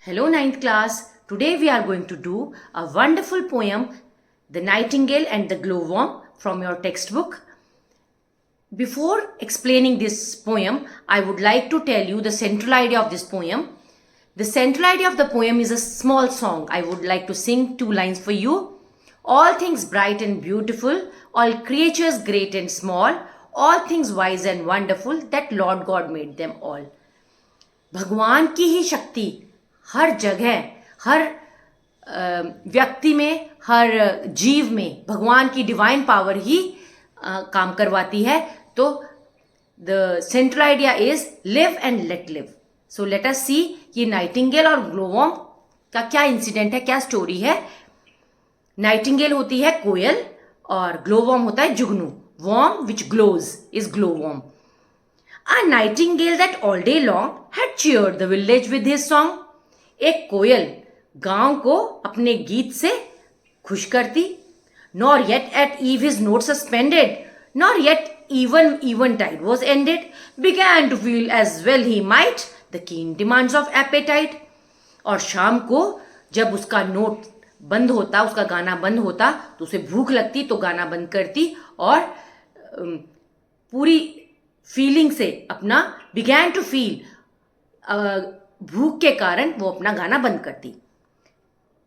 Hello, ninth class. Today we are going to do a wonderful poem, The Nightingale and the Glowworm, from your textbook. Before explaining this poem, I would like to tell you the central idea of this poem. The central idea of the poem is a small song. I would like to sing 2 lines for you. All things bright and beautiful, all creatures great and small, all things wise and wonderful, that Lord God made them all. भगवान की ही शक्ति हर जगह, हर व्यक्ति में, हर जीव में भगवान की डिवाइन पावर ही काम करवाती है. तो the central idea is live and let live. So let us see ये नाइटिंगेल और ग्लोवर्म का क्या इंसिडेंट है, क्या स्टोरी है. नाइटिंगेल होती है कोयल और ग्लोवर्म होता है जुगनू. Worm which glows is glowworm. A nightingale that all day long had cheered the village with his song. एक कोयल गांव को अपने गीत से खुश करती. Nor yet at eve his note suspended, nor yet even eventide was ended, began to feel as well he might the keen demands of appetite. और शाम को जब उसका नोट बंद होता, उसका गाना बंद होता, तो उसे भूख लगती तो गाना बंद करती और पूरी फीलिंग से अपना बिगैन टू फील, भूख के कारण वो अपना गाना बंद करती.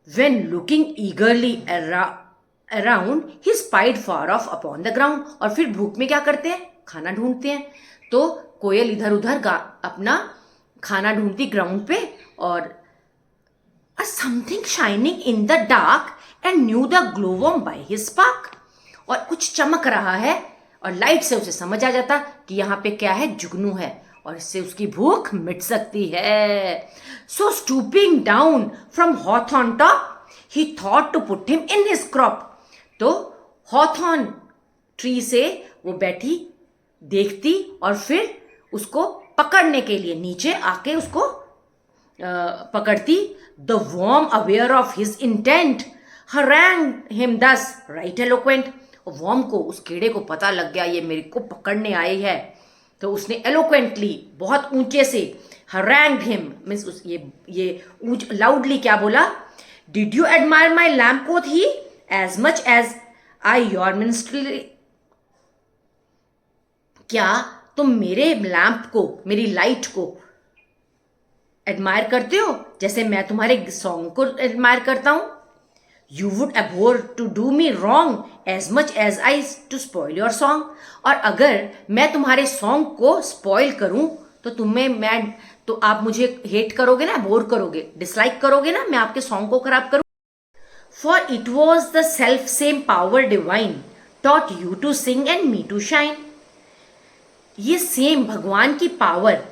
When looking ईगरली around he spied far of upon the ground. और फिर भूख में क्या करते हैं, खाना ढूंढते हैं. तो कोयल इधर उधर अपना खाना ढूंढती ग्राउंड पे. और a something shining in the dark and knew the glowworm by his spark. और कुछ चमक रहा है और लाइट से उसे समझ आ जाता कि यहाँ पे क्या है, जुगनू है और इससे उसकी भूख मिट सकती है. So stooping down from hawthorn top he thought to put him in his crop. तो हॉथॉर्न ट्री से वो बैठी देखती और फिर उसको पकड़ने के लिए नीचे आके उसको पकड़ती. The worm aware of his intent harangued him thus right eloquent. Worm को, उस कीड़े को पता लग गया ये मेरे को पकड़ने आए है. तो उसने एलोक्वेंटली, बहुत ऊंचे से, harangued him मीन्स ये लाउडली क्या बोला. Did you admire my lamp quoth he as much as I your minstrelsy. क्या तुम मेरे लैम्प को, मेरी लाइट को एडमायर करते हो जैसे मैं तुम्हारे सॉन्ग को एडमायर करता हूं. You would abhor to do me wrong as much as I to spoil your song. और अगर मैं तुम्हारे सॉन्ग को स्पॉइल करूं तो आप मुझे हेट करोगे ना, बोर करोगे, डिसलाइक करोगे ना, मैं आपके सॉन्ग को खराब करूं. For it was the self same power divine taught you to sing and me to shine. ये सेम भगवान की पावर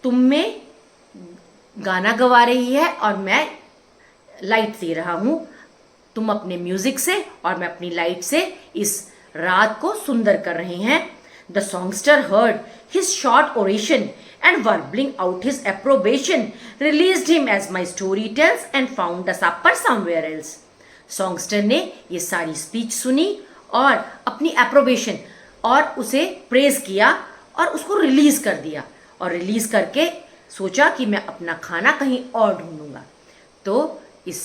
तुम में गाना गवा रही है और मैं लाइट दे रहा हूं. तुम अपने म्यूजिक से और मैं अपनी लाइट से इस रात को सुंदर कर रहे हैं. The songster heard his short oration and warbling out his approbation released him as my story tells and found the supper somewhere else. Songster ने ये सारी स्पीच सुनी और अपनी एप्रोबेशन और उसे प्रेज किया और उसको रिलीज कर दिया. और रिलीज करके सोचा कि मैं अपना खाना कहीं और ढूंढूंगा. तो इस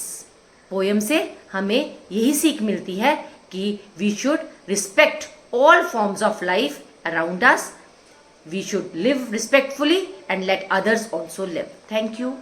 पोएम से हमें यही सीख मिलती है कि we should respect all forms of life around us. We should live respectfully and let others also live. Thank you.